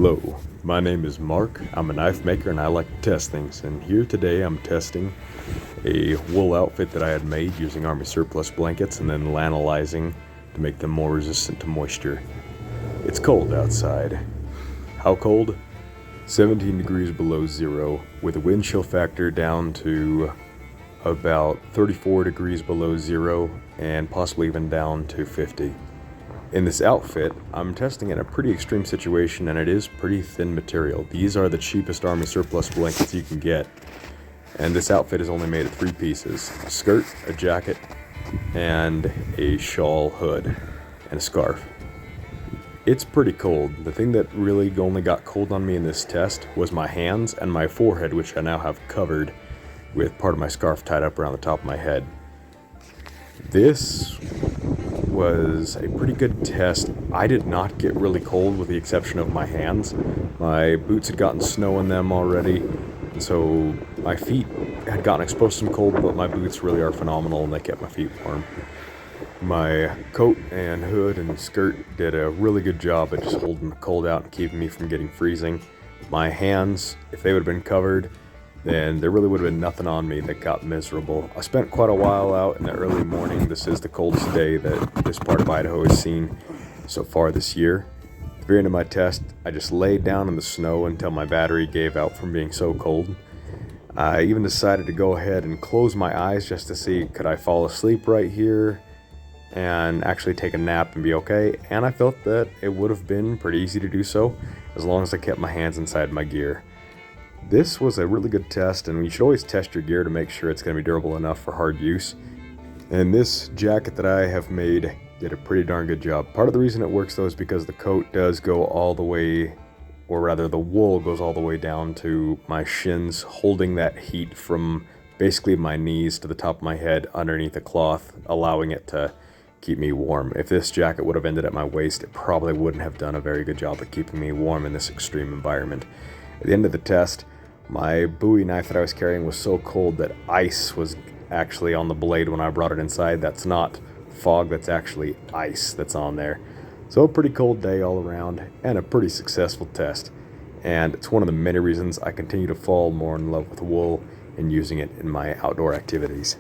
Hello, my name is Mark. I'm a knife maker and I like to test things. And here today I'm testing a wool outfit that I had made using Army surplus blankets and then lanolizing to make them more resistant to moisture. It's cold outside. How cold? 17 degrees below zero, with a wind chill factor down to about 34 degrees below zero and possibly even down to 50. In this outfit, I'm testing in a pretty extreme situation, and it is pretty thin material. These are the cheapest Army surplus blankets you can get, and this outfit is only made of 3 pieces: a skirt, a jacket, and a shawl hood, and a scarf. It's pretty cold. The thing that really only got cold on me in this test was my hands and my forehead, which I now have covered with part of my scarf tied up around the top of my head. This was a pretty good test. I did not get really cold with the exception of my hands. My boots had gotten snow in them already, and so my feet had gotten exposed to some cold, but my boots really are phenomenal and they kept my feet warm. My coat and hood and skirt did a really good job at just holding the cold out and keeping me from getting freezing. My hands, if they would have been covered, then there really would have been nothing on me that got miserable. I spent quite a while out in the early morning. This is the coldest day that this part of Idaho has seen so far this year. At the very end of my test, I just laid down in the snow until my battery gave out from being so cold. I even decided to go ahead and close my eyes just to see, could I fall asleep right here and actually take a nap and be okay? And I felt that it would have been pretty easy to do so as long as I kept my hands inside my gear. This was a really good test, and you should always test your gear to make sure it's going to be durable enough for hard use. And this jacket that I have made did a pretty darn good job. Part of the reason it works though is because the coat does go all the way, or rather the wool goes all the way down to my shins, holding that heat from basically my knees to the top of my head underneath the cloth, allowing it to keep me warm. If this jacket would have ended at my waist, it probably wouldn't have done a very good job at keeping me warm in this extreme environment. At the end of the test, my Bowie knife that I was carrying was so cold that ice was actually on the blade when I brought it inside. That's not fog, that's actually ice that's on there. So a pretty cold day all around, and a pretty successful test. And it's one of the many reasons I continue to fall more in love with wool and using it in my outdoor activities.